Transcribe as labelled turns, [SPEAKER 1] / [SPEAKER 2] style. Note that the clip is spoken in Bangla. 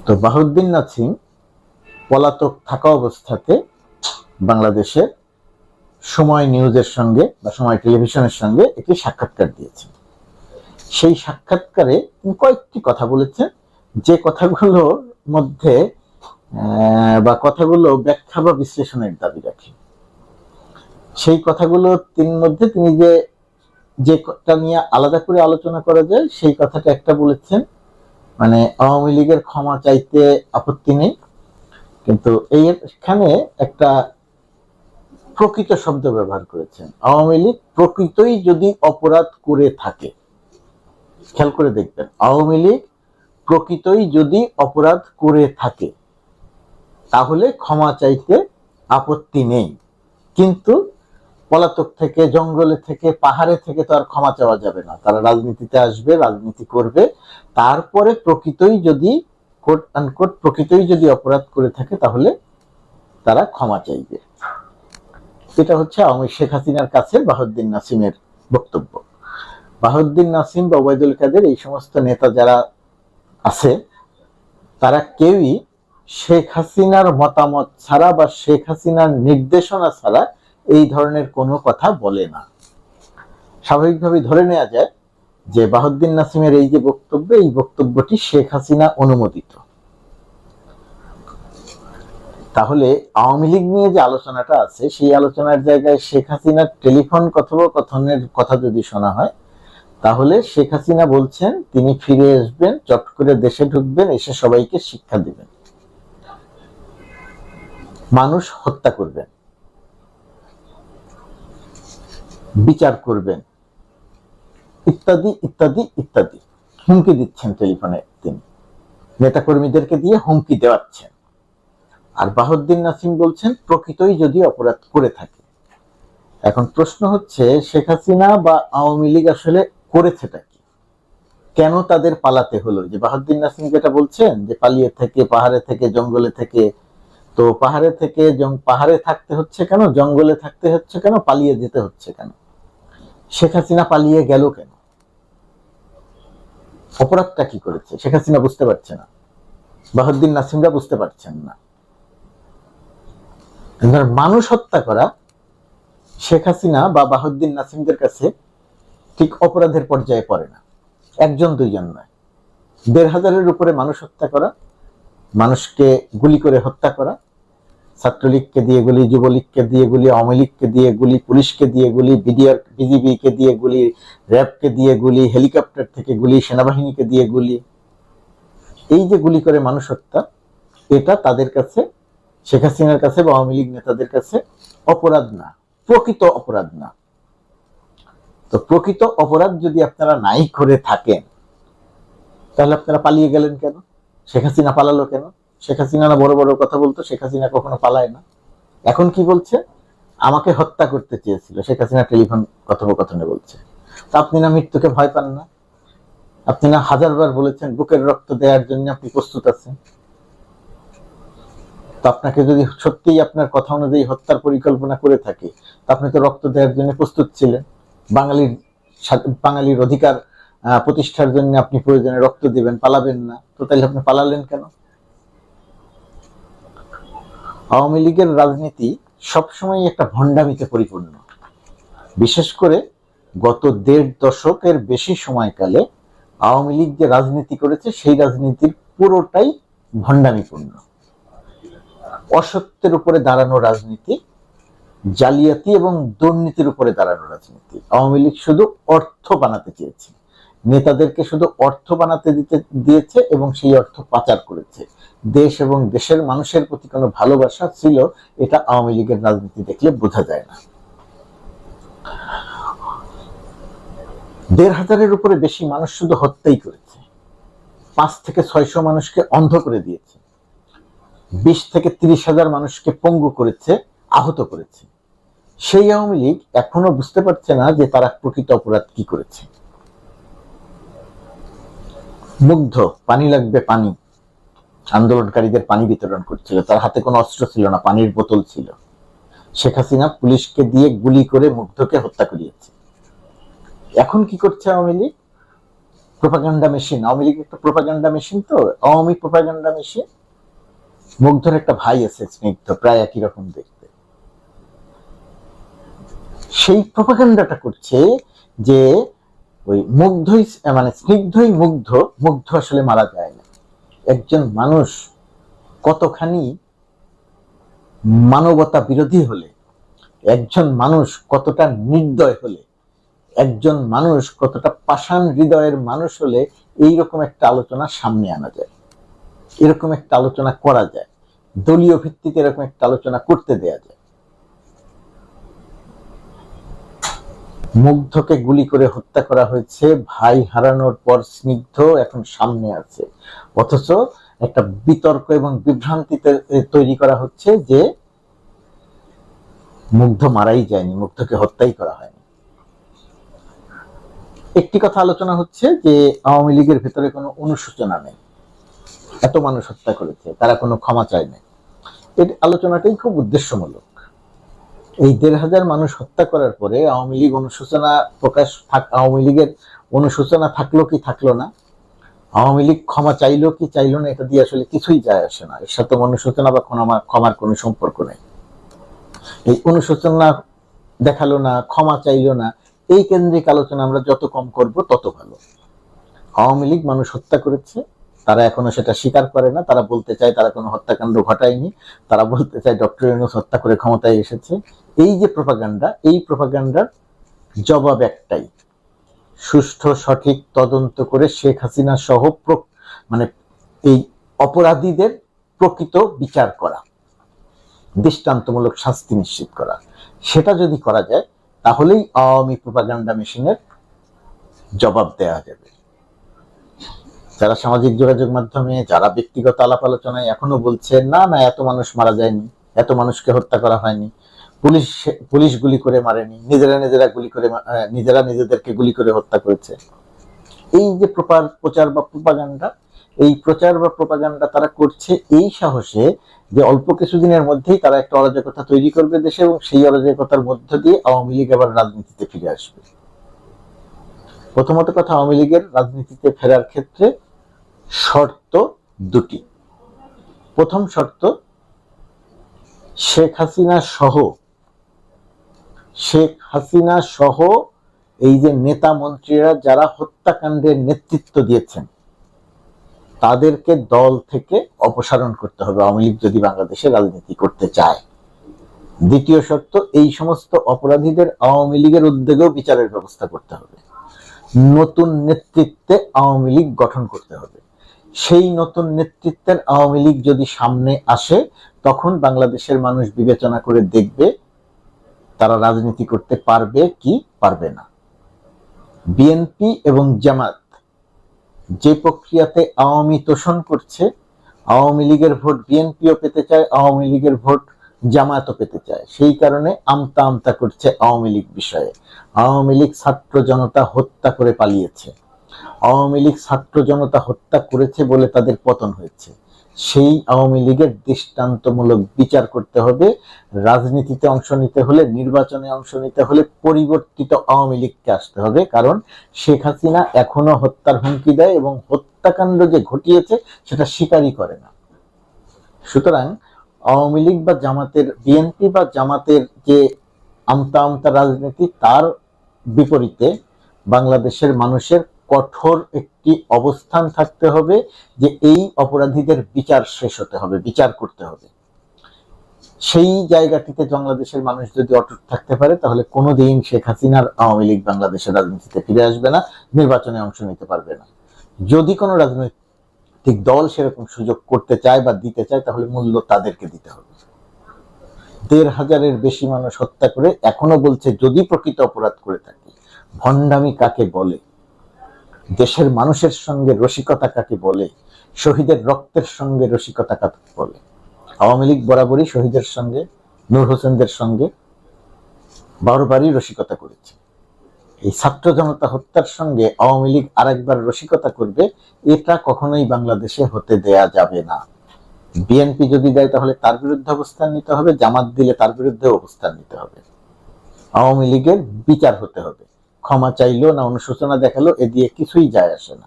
[SPEAKER 1] তো বাহাউদ্দিন নাছিম পলাতক থাকা অবস্থাতে বাংলাদেশের সময় নিউজের সঙ্গে বা সময় টেলিভিশনের সঙ্গে একটি সাক্ষাৎকার দিয়েছেন। সেই সাক্ষাৎকারে তিনি কয়েকটি কথা বলেছেন, যে কথাগুলোর মধ্যে বা কথাগুলো ব্যাখ্যা বা বিশ্লেষণের দাবি রাখে। সেই কথাগুলো মধ্যে তিনি যেটা নিয়ে আলাদা করে আলোচনা করা যায়, সেই কথাটা একটা বলেছেন, মানে আওয়ামী লীগের ক্ষমা চাইতে আপত্তি নেই, কিন্তু এইখানে একটা প্রকৃত শব্দ ব্যবহার করেছেন। আওয়ামী লীগ প্রকৃতই যদি অপরাধ করে থাকে, খেয়াল করে দেখবেন, আওয়ামী লীগ প্রকৃতই যদি অপরাধ করে থাকে তাহলে ক্ষমা চাইতে আপত্তি নেই, কিন্তু পলাতক থেকে, জঙ্গলে থেকে, পাহাড়ে থেকে তো আর ক্ষমা চাওয়া যাবে না। তারা রাজনীতিতে আসবে, রাজনীতি করবে, তারপরে প্রকৃতই যদি কোট আনকোট প্রকৃতই যদি অপরাধ করে থাকে তাহলে তারা ক্ষমা চাইবে। এটা হচ্ছে আওয়ামী শেখ হাসিনার কাছে বাহাউদ্দিন নাছিমের বক্তব্য। বাহাউদ্দিন নাছিম বা ওবায়দুল কাদের, এই সমস্ত নেতা যারা আছে, তারা কেউই শেখ হাসিনার মতামত ছাড়া বা শেখ হাসিনার নির্দেশনা ছাড়া এই ধরনের কোনো কথা বলে না। স্বাভাবিকভাবে ধরে নেওয়া যায় যে বাহাউদ্দিন নাছিমের এই যে বক্তব্য, এই বক্তব্যটি শেখ হাসিনা অনুমোদিত। তাহলে আওয়ামী লীগ নিয়ে যে আলোচনাটা আছে, সেই আলোচনার জায়গায় শেখ হাসিনার টেলিফোন কথোপকথনের কথা যদি শোনা হয়, তাহলে শেখ হাসিনা বলছেন তিনি ফিরে আসবেন, চট করে দেশে ঢুকবেন, এসে সবাইকে শিক্ষা দিবেন, মানুষ হত্যা করবেন, বিচার করবেন, ইত্যাদি ইত্যাদি ইত্যাদি হুমকি দিচ্ছেন টেলিফোনে। তিনি নেতাকর্মীদেরকে দিয়ে হুমকি দেওয়াচ্ছেন। আর বাহাউদ্দিন নাছিম বলছেন প্রকৃতই যদি অপরাধ করে থাকে। এখন প্রশ্ন হচ্ছে, শেখ হাসিনা বা আওয়ামী লীগ আসলে করেছেটা কি? কেন তাদের পালাতে হলো? যে বাহাউদ্দিন নাছিম যেটা বলছেন যে পালিয়ে থেকে, পাহাড়ে থেকে, জঙ্গলে থেকে, তো পাহাড়ে থেকে পাহাড়ে থাকতে হচ্ছে কেন, জঙ্গলে থাকতে হচ্ছে কেন, পালিয়ে যেতে হচ্ছে কেন? শেখ হাসিনা পালিয়ে গেল কেন? অপরাধটা কি করেছে শেখ হাসিনা বুঝতে পারছে না, বাহাউদ্দিন নাছিমরা বুঝতে পারছেন না। মানুষ হত্যা করা শেখ হাসিনা বা বাহাউদ্দিন নাছিমদের কাছে ঠিক অপরাধের পর্যায়ে পড়ে না। একজন দুইজন নয়, ১,৫০০-এর উপরে মানুষ হত্যা করা, মানুষকে গুলি করে হত্যা করা, ছাত্রলীগকে দিয়ে গুলি, যুবলীগকে দিয়ে গুলি, আওয়ামী লীগকে দিয়ে গুলি, পুলিশকে দিয়ে গুলি, বিজিবিকে দিয়ে গুলি, র্যাবকে দিয়ে গুলি, হেলিকপ্টার থেকে গুলি, সেনাবাহিনীকে দিয়ে গুলি, এই যে গুলি করে মানুষ হত্যা, এটা তাদের কাছে, শেখ হাসিনার কাছে বা আওয়ামী লীগ নেতাদের কাছে অপরাধ না, প্রকৃত অপরাধ না। তো প্রকৃত অপরাধ যদি আপনারা নাই করে থাকেন, তাহলে আপনারা পালিয়ে গেলেন কেন? শেখ হাসিনা পালালো কেন? শেখ হাসিনা না বড় বড় কথা বলতো, শেখ হাসিনা কখনো পালায় না। এখন কি বলছে? আমাকে হত্যা করতে চেয়েছিল, শেখ হাসিনা টেলিফোন কথোপকথনে বলছে। তা আপনি না মৃত্যুকে ভয় পান না? আপনি না হাজারবার বলেছেন বুকের রক্ত দেওয়ার জন্য আপনি প্রস্তুত আছেন? তো আপনাকে যদি সত্যিই আপনার কথা অনুযায়ী হত্যার পরিকল্পনা করে থাকে, তা আপনি তো রক্ত দেওয়ার জন্য প্রস্তুত ছিলেন। বাঙালির অধিকার প্রতিষ্ঠার জন্য আপনি প্রয়োজনে রক্ত দিবেন, পালাবেন না। তো তাহলে আপনি পালালেন কেন? আওয়ামী লীগের রাজনীতি সবসময় একটা ভণ্ডামিতে পরিপূর্ণ। বিশেষ করে গত ১.৫ দশকের বেশি সময়কালে আওয়ামী লীগ যে রাজনীতি করেছে, সেই রাজনীতির পুরোটাই ভণ্ডামিপূর্ণ। অসত্যের উপরে দাঁড়ানো রাজনীতি, জালিয়াতি এবং দুর্নীতির উপরে দাঁড়ানো রাজনীতি। আওয়ামী লীগ শুধু অর্থ বানাতে চেয়েছে, নেতাদেরকে শুধু অর্থ বানাতে দিয়েছে এবং সেই অর্থ পাচার করেছে। দেশ এবং দেশের মানুষের প্রতি কোনো ভালোবাসা ছিল, এটা আওয়ামী লীগের রাজনীতি দেখলে বোঝা যায় না। ১,৫০০-এর উপরে বেশি মানুষ শুধু হত্যাই করেছে, ৫ থেকে ৬০০ মানুষকে অন্ধ করে দিয়েছে, ২০ থেকে ৩০,০০০ মানুষকে পঙ্গু করেছে, আহত করেছে। সেই আওয়ামী লীগ এখনো বুঝতে পারছে না যে তারা প্রকৃত অপরাধ কি করেছে। মুগ্ধ, পানি লাগবে পানি, আন্দোলনকারীদের পানি বিতরণ করছিল, তার হাতে কোনো অস্ত্র ছিল না, পানির বোতল ছিল। শেখ হাসিনা পুলিশকে দিয়ে গুলি করে মুগ্ধকে হত্যা করিয়েছে। এখন কি করছে আওয়ামী লীগ? প্রোপাগান্ডা মেশিন, আওয়ামী লীগ একটা প্রোপাগান্ডা মেশিন, তো আওয়ামী প্রোপাগান্ডা মেশিন। মুগ্ধর একটা ভাই আছে স্নিগ্ধ, প্রায় একই রকম দেখতে, সেই প্রোপাগান্ডাটা করছে যে ওই মুগ্ধই মানে স্নিগ্ধই মুগ্ধ, মুগ্ধ আসলে মারা যায় না। একজন মানুষ কতখানি মানবতা বিরোধী হলে, একজন মানুষ কতটা নির্দয় হলে, একজন মানুষ কতটা পাষাণ হৃদয়ের মানুষ হলে এইরকম একটা আলোচনা সামনে আনা যায়, এরকম একটা আলোচনা করা যায়, দলীয় ভিত্তিতে এরকম একটা আলোচনা করতে দেয়া যায়। মুগ্ধকে গুলি করে হত্যা করা হয়েছে, ভাই হারানোর পর স্নিগ্ধ এখন সামনে আছে, অথচ একটা বিতর্ক এবং বিভ্রান্তিতে তৈরি করা হচ্ছে যে মুগ্ধ মারাই যায়নি, মুগ্ধকে হত্যাই করা হয়নি। একটি কথা আলোচনা হচ্ছে যে আওয়ামী লীগের ভেতরে কোনো অনুশোচনা নেই, এত মানুষ হত্যা করেছে, তারা কোনো ক্ষমা চায় না। এই আলোচনাটাই খুব উদ্দেশ্যমূলক। এই ১,৫০০ মানুষ হত্যা করার পরে আওয়ামী লীগ অনুশোচনা প্রকাশ আওয়ামী লীগের অনুশোচনা থাকলো কি থাকলো না, আওয়ামী লীগ ক্ষমা চাইলো কি চাইলো না, এটা দিয়ে আসলে কিছুই যায় আসে না। এর সাথে অনুশোচনা বা ক্ষমার কোনো সম্পর্ক নেই। এই অনুশোচনা দেখালো না, ক্ষমা চাইলো না, এই কেন্দ্রিক আলোচনা আমরা যত কম করব তত ভালো। আওয়ামী লীগ মানুষ হত্যা করেছে, তারা এখনো সেটা স্বীকার করে না। তারা বলতে চায় তারা কোনো হত্যাকাণ্ড ঘটায়নি, তারা বলতে চায় ডক্টর ইউনূস হত্যা করে ক্ষমতায় এসেছে। এই যে প্রোপাগান্ডা, এই প্রোপাগান্ডার জবাব একটাই, সুষ্ঠু সঠিক তদন্ত করে শেখ হাসিনা সহ মানে এই অপরাধীদের প্রকৃত বিচার করা, দৃষ্টান্তমূলক শাস্তি নিশ্চিত করা। সেটা যদি করা যায় তাহলেই আওয়ামী প্রোপাগান্ডা মেশিনের জবাব দেওয়া যাবে। যারা সামাজিক যোগাযোগ মাধ্যমে, যারা ব্যক্তিগত আলাপ আলোচনায় এখনো বলছে না না এত মানুষ মারা যায়নি, এত মানুষকে হত্যা করা হয়নি, পুলিশ গুলি করে মারেনি, নিজেরা গুলি করে, নিজেদেরকে গুলি করে হত্যা করেছে, এই যে প্রচার বা প্রোপাগান্ডা, এই প্রচার বা প্রোপাগান্ডা তারা করছে এই সাহসে যে অল্প কিছুদিনের মধ্যেই তারা একটা অরাজকতা তৈরি করবে দেশে, এবং সেই অরাজকতার মধ্য দিয়ে আওয়ামী লীগ আবার রাজনীতিতে ফিরে আসবে। প্রথমত কথা, আওয়ামী লীগের রাজনীতিতে ফেরার ক্ষেত্রে শর্ত দুটি। প্রথম শর্ত, শেখ হাসিনা সহ এই যে নেতা মন্ত্রীরা যারা হত্যাকাণ্ডের নেতৃত্ব দিয়েছেন তাদেরকে দল থেকে অপসারণ করতে হবে আওয়ামী লীগ যদি বাংলাদেশে রাজনীতি করতে চায়। দ্বিতীয় শর্ত, এই সমস্ত অপরাধীদের আওয়ামী লীগের উদ্যোগেও বিচারের ব্যবস্থা করতে হবে। নতুন নেতৃত্বে আওয়ামী লীগ গঠন করতে হবে। সেই নতুন নেতৃত্বের আওয়ামী লীগ যদি সামনে আসে তখন বাংলাদেশের মানুষ বিবেচনা করে দেখবে তারা রাজনীতি করতে পারবে কি পারবে না। বিএনপি এবং জামাত যে প্রক্রিয়াতে আওয়ামী তোষণ করছে, আওয়ামী লীগের ভোট বিএনপিও পেতে চায়, আওয়ামী লীগের ভোট জামায়াতও পেতে চায়, সেই কারণে আমতা করছে আওয়ামী লীগ বিষয়ে। আওয়ামী লীগ ছাত্র জনতা হত্যা করে পালিয়েছে, আওয়ামী লীগ ছাত্র জনতা হত্যা করেছে বলে তাদের পতন হয়েছে। সেই আওয়ামী লীগের দৃষ্টান্তমূলক বিচার করতে হবে। রাজনীতিতে অংশ নিতে হলে, নির্বাচনে অংশ নিতে হলে পরিবর্তিত আওয়ামী লীগকে আসতে হবে, কারণ শেখ হাসিনা এখনো হত্যার হুমকি দেয় এবং হত্যাকাণ্ড যে ঘটিয়েছে সেটা স্বীকারই করে না। সুতরাং আওয়ামী লীগ বা জামাতের, বিএনপি বা জামাতের যে আমতা রাজনীতি, তার বিপরীতে বাংলাদেশের মানুষের কঠোর একটি অবস্থান থাকতে হবে যে এই অপরাধীদের বিচার শেষ হতে হবে, বিচার করতে হবে। সেই জায়গাটিতে বাংলাদেশের মানুষ যদি অটুট থাকতে পারে তাহলে কোনোদিন শেখ হাসিনার আওয়ামী লীগ বাংলাদেশের রাজনীতিতে ফিরে আসবে না, নির্বাচনে অংশ নিতে পারবে না। যদি কোনো রাজনৈতিক দল সেরকম সুযোগ করতে চায় বা দিতে চায় তাহলে মূল্য তাদেরকে দিতে হবে। ১,৫০০-এর বেশি মানুষ হত্যা করে এখনো বলছে যদি প্রকৃত অপরাধ করে থাকে, ভণ্ডামি কাকে বলে, দেশের মানুষের সঙ্গে রসিকতা কাকে বলে, শহীদের রক্তের সঙ্গে রসিকতা কাকে বলে। আওয়ামী লীগ বরাবরই শহীদের সঙ্গে, নূর হোসেনদের সঙ্গে বারবারই রসিকতা করেছে। এই ছাত্র জনতা হত্যার সঙ্গে আওয়ামী লীগ আরেকবার রসিকতা করবে, এটা কখনোই বাংলাদেশে হতে দেয়া যাবে না। বিএনপি যদি দেয় তাহলে তার বিরুদ্ধে অবস্থান নিতে হবে, জামাত দিলে তার বিরুদ্ধে অবস্থান নিতে হবে। আওয়ামী লীগের বিচার হতে হবে। ক্ষমা চাইলো না অনুশোচনা দেখালো, এ দিয়ে কিছুই যায় আসে না।